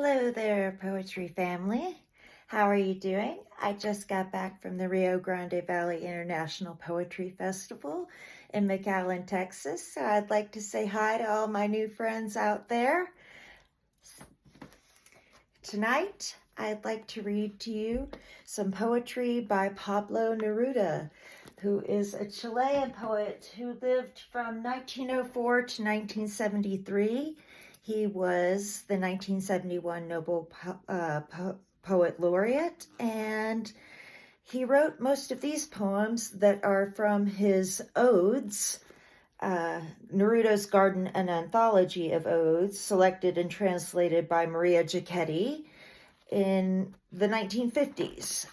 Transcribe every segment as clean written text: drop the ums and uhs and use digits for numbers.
Hello there, poetry family. How are you doing? I just got back from the Rio Grande Valley International Poetry Festival in McAllen, Texas. So I'd like to say hi to all my new friends out there. Tonight, I'd like to read to you some poetry by Pablo Neruda, who is a Chilean poet who lived from 1904 to 1973. He was the 1971 Nobel Poet Laureate, and he wrote most of these poems that are from his Odes, Neruda's Garden, an anthology of odes selected and translated by Maria Giacchetti in the 1950s.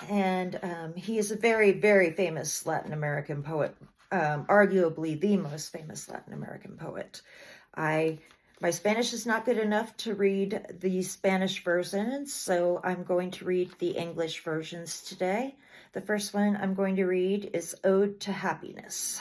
And he is a very, very famous Latin American poet, arguably the most famous Latin American poet. My Spanish is not good enough to read the Spanish versions, so I'm going to read the English versions today. The first one I'm going to read is Ode to Happiness.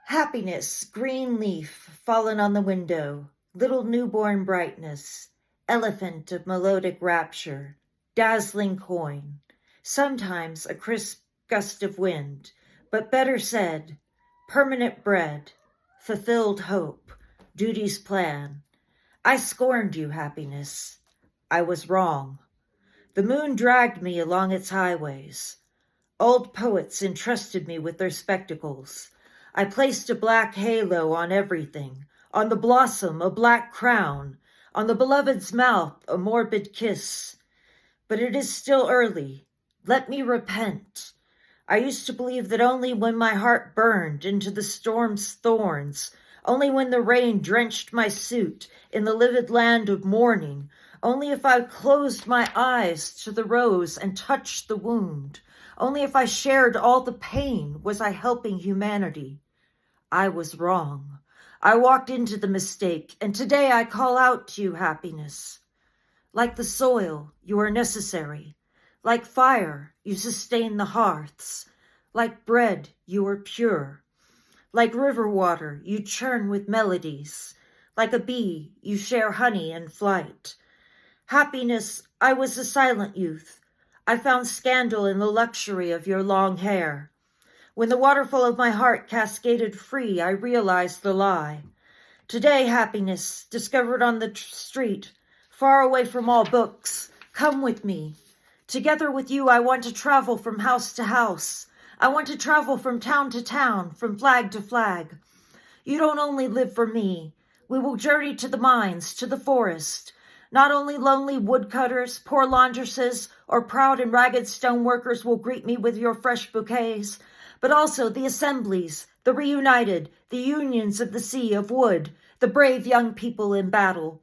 Happiness, green leaf, fallen on the window, little newborn brightness, elephant of melodic rapture, dazzling coin, sometimes a crisp gust of wind, but better said, permanent bread, fulfilled hope, duty's plan. I scorned you, happiness. I was wrong. The moon dragged me along its highways. Old poets entrusted me with their spectacles. I placed a black halo on everything, on the blossom a black crown, on the beloved's mouth a morbid kiss. But it is still early. Let me repent. I used to believe that only when my heart burned into the storm's thorns, only when the rain drenched my suit in the livid land of mourning, only if I closed my eyes to the rose and touched the wound, only if I shared all the pain was I helping humanity. I was wrong. I walked into the mistake, and today I call out to you, happiness. Like the soil, you are necessary. Like fire, you sustain the hearths. Like bread, you are pure. Like river water, you churn with melodies. Like a bee, you share honey in flight. Happiness, I was a silent youth. I found scandal in the luxury of your long hair. When the waterfall of my heart cascaded free, I realized the lie. Today, happiness, discovered on the street, far away from all books, come with me. Together with you, I want to travel from house to house. I want to travel from town to town, from flag to flag. You don't only live for me. We will journey to the mines, to the forest. Not only lonely woodcutters, poor laundresses, or proud and ragged stoneworkers will greet me with your fresh bouquets, but also the assemblies, the reunited, the unions of the sea of wood, the brave young people in battle.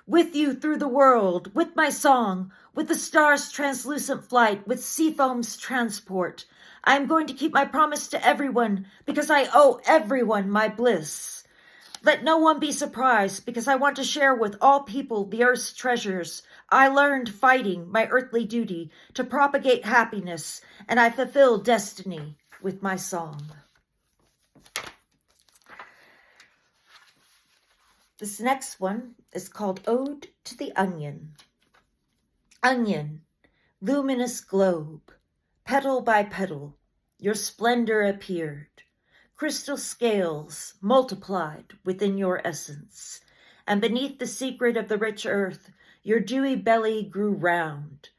With you through the world, with my song, with the stars' translucent flight, with sea foam's transport, I am going to keep my promise to everyone because I owe everyone my bliss. Let no one be surprised because I want to share with all people the earth's treasures. I learned fighting my earthly duty to propagate happiness, and I fulfill destiny with my song. This next one is called Ode to the Onion. Onion, luminous globe, petal by petal, your splendor appeared. Crystal scales multiplied within your essence, and beneath the secret of the rich earth, your dewy belly grew round.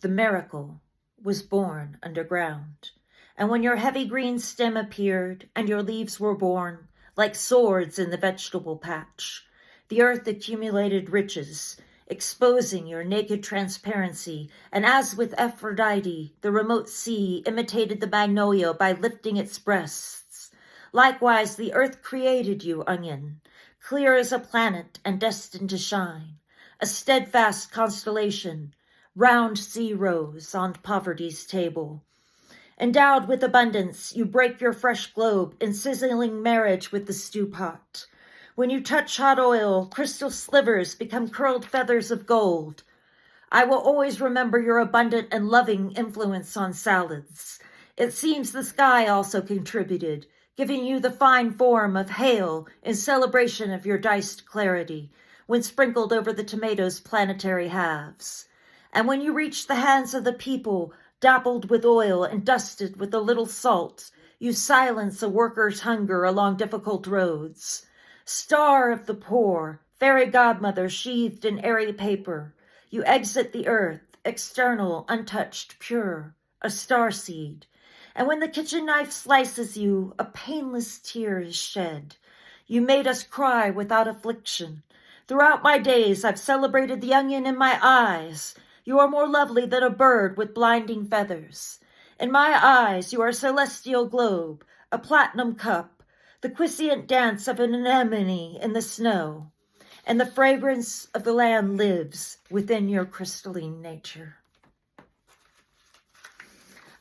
The miracle was born underground. And when your heavy green stem appeared, and your leaves were born, like swords in the vegetable patch, the earth accumulated riches, exposing your naked transparency, and as with Aphrodite, the remote sea imitated the magnolia by lifting its breasts. Likewise, the earth created you, onion, clear as a planet and destined to shine, a steadfast constellation, round sea rose on poverty's table. Endowed with abundance, you break your fresh globe in sizzling marriage with the stew pot. When you touch hot oil, crystal slivers become curled feathers of gold. I will always remember your abundant and loving influence on salads. It seems the sky also contributed, giving you the fine form of hail in celebration of your diced clarity. when sprinkled over the tomatoes' planetary halves. And when you reach the hands of the people, dappled with oil and dusted with a little salt, you silence a worker's hunger along difficult roads. Star of the poor, fairy godmother sheathed in airy paper, you exit the earth, external, untouched, pure, a starseed. And when the kitchen knife slices you, a painless tear is shed. You made us cry without affliction. Throughout my days, I've celebrated the onion in my eyes. You are more lovely than a bird with blinding feathers. In my eyes, you are a celestial globe, a platinum cup, the quiescent dance of an anemone in the snow. And the fragrance of the land lives within your crystalline nature.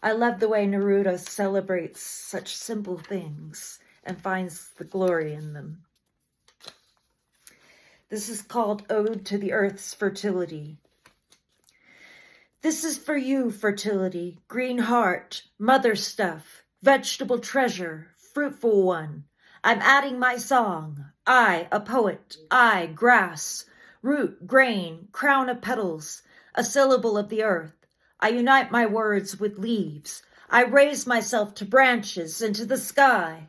I love the way Neruda celebrates such simple things and finds the glory in them. This is called Ode to the Earth's Fertility. This is for you, fertility, green heart, mother stuff, vegetable treasure, fruitful one. I'm adding my song. I, a poet, I, grass, root, grain, crown of petals, a syllable of the earth. I unite my words with leaves. I raise myself to branches and to the sky.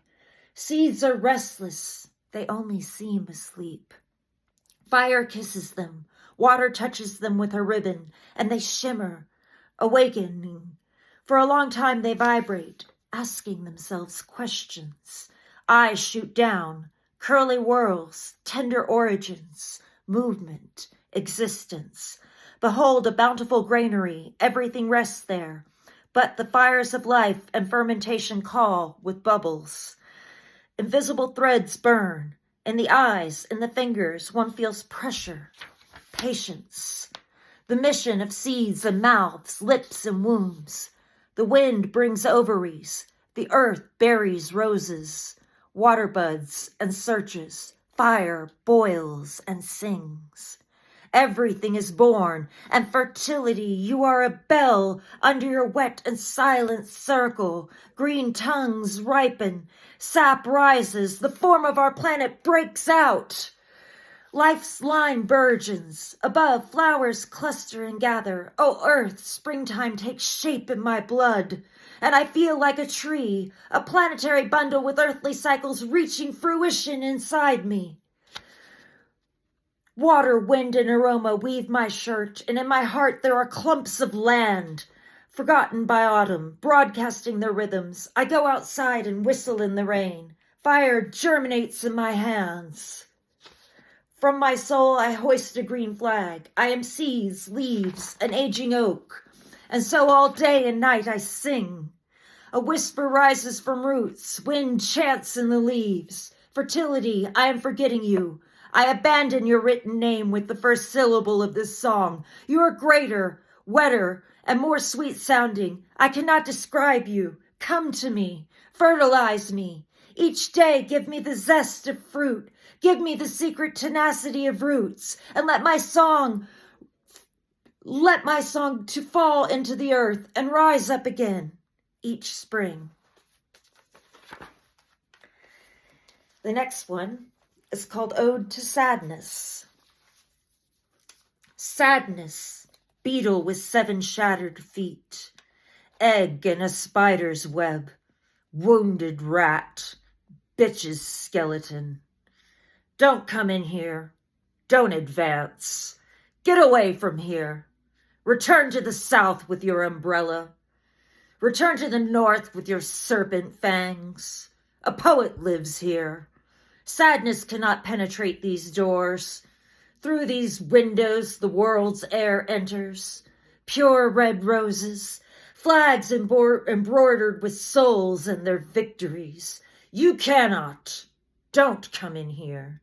Seeds are restless. They only seem asleep. Fire kisses them. Water touches them with her ribbon, and they shimmer, awakening. For a long time they vibrate, asking themselves questions. Eyes shoot down, curly whirls, tender origins, movement, existence. Behold a bountiful granary, everything rests there. But the fires of life and fermentation call with bubbles. Invisible threads burn. In the eyes, in the fingers, one feels pressure, patience. The mission of seeds and mouths, lips and wombs. The wind brings ovaries. The earth buries roses. Water buds and searches. Fire boils and sings. Everything is born, and fertility, you are a bell under your wet and silent circle. Green tongues ripen, sap rises, the form of our planet breaks out. Life's line burgeons, above flowers cluster and gather. O earth, springtime takes shape in my blood, and I feel like a tree, a planetary bundle with earthly cycles reaching fruition inside me. Water, wind, and aroma weave my shirt, and in my heart there are clumps of land, forgotten by autumn, broadcasting their rhythms. I go outside and whistle in the rain. Fire germinates in my hands. From my soul I hoist a green flag. I am seeds, leaves, an aging oak, and so all day and night I sing. A whisper rises from roots, wind chants in the leaves. Fertility, I am forgetting you. I abandon your written name with the first syllable of this song. You are greater, wetter, and more sweet-sounding. I cannot describe you. Come to me. Fertilize me. Each day give me the zest of fruit. Give me the secret tenacity of roots. And let my song to fall into the earth and rise up again each spring. The next one is called Ode to Sadness. Sadness, beetle with 7 shattered feet, egg in a spider's web, wounded rat, bitch's skeleton. Don't come in here. Don't advance. Get away from here. Return to the south with your umbrella. Return to the north with your serpent fangs. A poet lives here. Sadness cannot penetrate these doors. Through these windows the world's air enters. Pure red roses, flags embroidered with souls and their victories. You cannot. Don't come in here.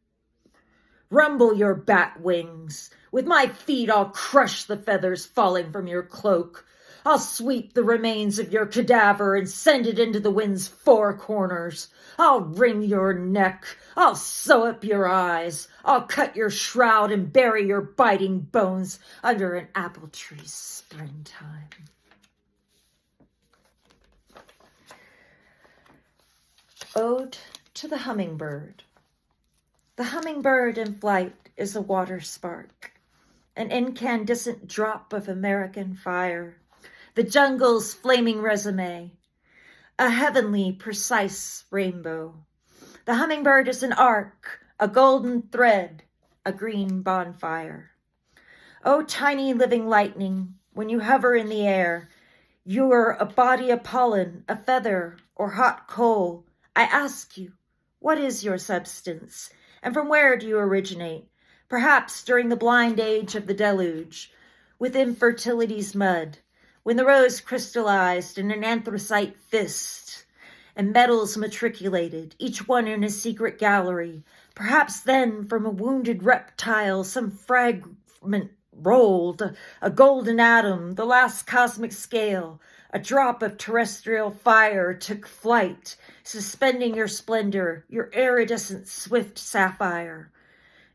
Rumble your bat wings. With my feet I'll crush the feathers falling from your cloak. I'll sweep the remains of your cadaver and send it into the wind's 4 corners. I'll wring your neck. I'll sew up your eyes. I'll cut your shroud and bury your biting bones under an apple tree springtime. Ode to the Hummingbird. The hummingbird in flight is a water spark, an incandescent drop of American fire, the jungle's flaming resume, a heavenly, precise rainbow. The hummingbird is an arc, a golden thread, a green bonfire. Oh, tiny living lightning, when you hover in the air, you're a body of pollen, a feather, or hot coal. I ask you, what is your substance, and from where do you originate? Perhaps during the blind age of the deluge, within fertility's mud, when the rose crystallized in an anthracite fist, and metals matriculated, each one in a secret gallery. Perhaps then, from a wounded reptile, some fragment rolled, a golden atom, the last cosmic scale, a drop of terrestrial fire took flight, suspending your splendor, your iridescent swift sapphire.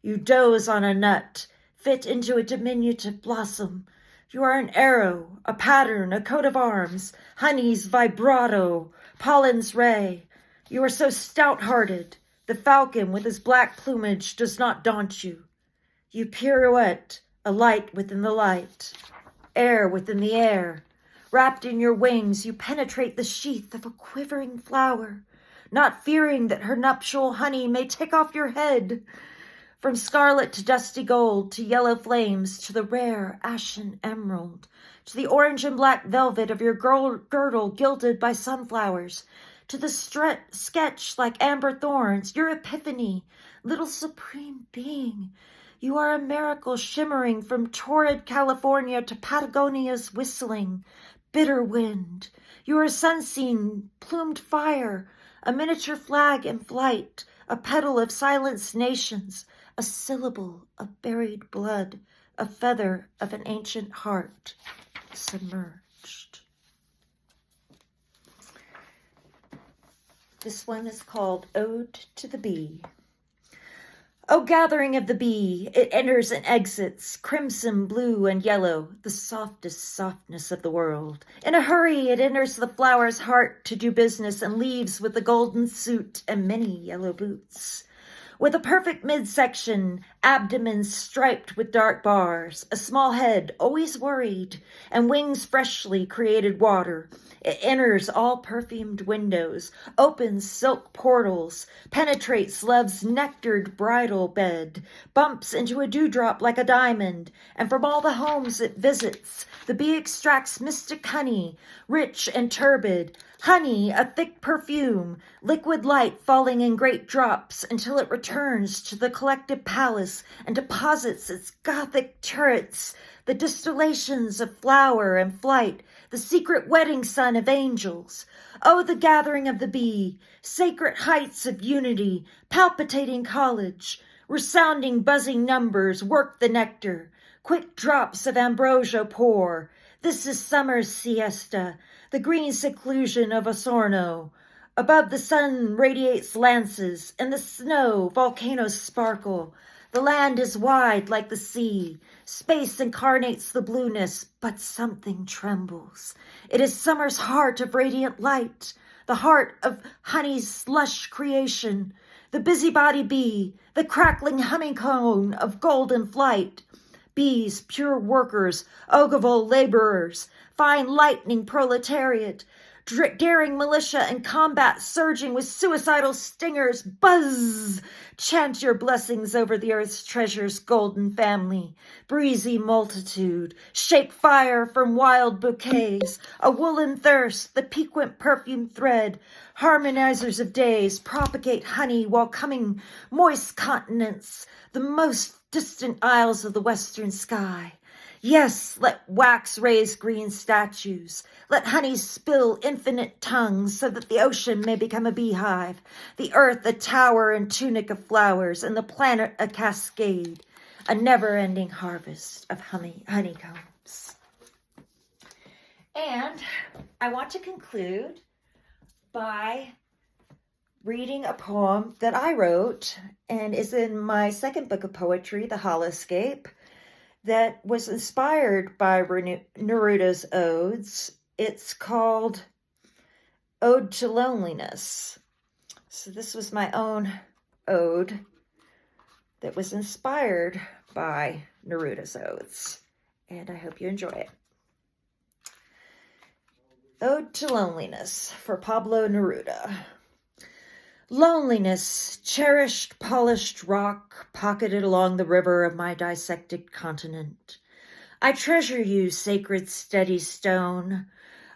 You doze on a nut, fit into a diminutive blossom. You are an arrow, a pattern, a coat of arms, honey's vibrato, pollen's ray. You are so stout-hearted, the falcon with his black plumage does not daunt you. You pirouette, a light within the light, air within the air. Wrapped in your wings, you penetrate the sheath of a quivering flower, not fearing that her nuptial honey may take off your head. From scarlet to dusty gold, to yellow flames, to the rare ashen emerald, to the orange and black velvet of your girdle gilded by sunflowers, to the sketch like amber thorns, your epiphany, little supreme being. You are a miracle shimmering from torrid California to Patagonia's whistling, bitter wind. You are a sun-seen, plumed fire, a miniature flag in flight, a petal of silenced nations, a syllable of buried blood, a feather of an ancient heart submerged. This one is called Ode to the Bee. O gathering of the bee, it enters and exits, crimson, blue, and yellow, the softest softness of the world. In a hurry, it enters the flower's heart to do business and leaves with a golden suit and many yellow boots. With a perfect midsection, abdomen striped with dark bars, a small head always worried, and wings freshly created water. It enters all perfumed windows, opens silk portals, penetrates love's nectared bridal bed, bumps into a dewdrop like a diamond, and from all the homes it visits, the bee extracts mystic honey, rich and turbid, honey, a thick perfume, liquid light falling in great drops until it returns to the collective palace and deposits its Gothic turrets, the distillations of flower and flight, the secret wedding sun of angels. Oh, the gathering of the bee, sacred heights of unity, palpitating college, resounding buzzing numbers work the nectar, quick drops of ambrosia pour. This is summer's siesta, the green seclusion of Osorno. Above the sun radiates lances, and the snow volcanoes sparkle. The land is wide like the sea. Space incarnates the blueness, but something trembles. It is summer's heart of radiant light, the heart of honey's lush creation, the busybody bee, the crackling honeycomb of golden flight. Bees, pure workers, ogival laborers, fine lightning proletariat, daring militia and combat surging with suicidal stingers, buzz! Chant your blessings over the earth's treasures, golden family, breezy multitude, shake fire from wild bouquets, a woolen thirst, the piquant perfume thread, harmonizers of days, propagate honey while coming moist continents, the most distant isles of the western sky. Yes, let wax raise green statues. Let honey spill infinite tongues so that the ocean may become a beehive, the earth a tower and tunic of flowers, and the planet a cascade, a never-ending harvest of honeycombs. And I want to conclude by reading a poem that I wrote and is in my second book of poetry, The Hollowscape, that was inspired by Neruda's Odes. It's called Ode to Loneliness. So this was my own ode that was inspired by Neruda's Odes, and I hope you enjoy it. Ode to Loneliness for Pablo Neruda. Loneliness, cherished, polished rock, pocketed along the river of my dissected continent. I treasure you, sacred, steady stone.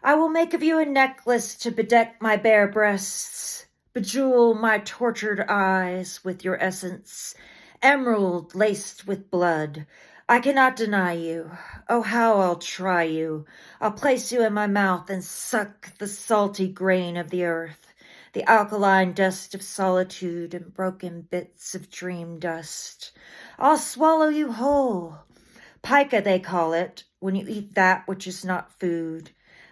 I will make of you a necklace to bedeck my bare breasts, bejewel my tortured eyes with your essence, emerald laced with blood. I cannot deny you. Oh, how I'll try you. I'll place you in my mouth and suck the salty grain of the earth, the alkaline dust of solitude and broken bits of dream dust. I'll swallow you whole. Pica, they call it, when you eat that which is not food.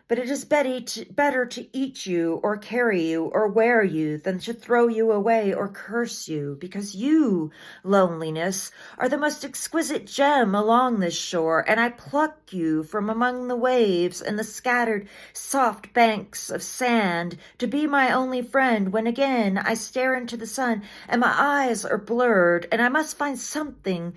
But it is better to eat you or carry you or wear you than to throw you away or curse you, because you, loneliness, are the most exquisite gem along this shore, and I pluck you from among the waves and the scattered soft banks of sand to be my only friend when again I stare into the sun and my eyes are blurred and I must find something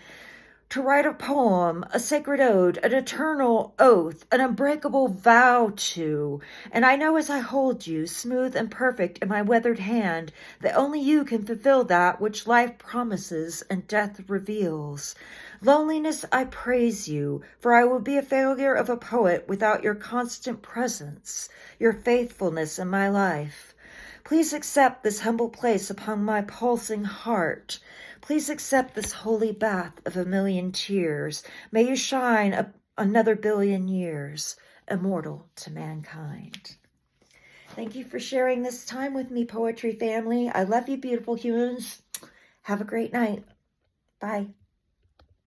to write a poem, a sacred ode, an eternal oath, an unbreakable vow to. And I know as I hold you, smooth and perfect in my weathered hand, that only you can fulfill that which life promises and death reveals. Loneliness, I praise you, for I will be a failure of a poet without your constant presence, your faithfulness in my life. Please accept this humble place upon my pulsing heart. Please accept this holy bath of a million tears. May you shine another billion years, immortal to mankind. Thank you for sharing this time with me, poetry family. I love you, beautiful humans. Have a great night. Bye.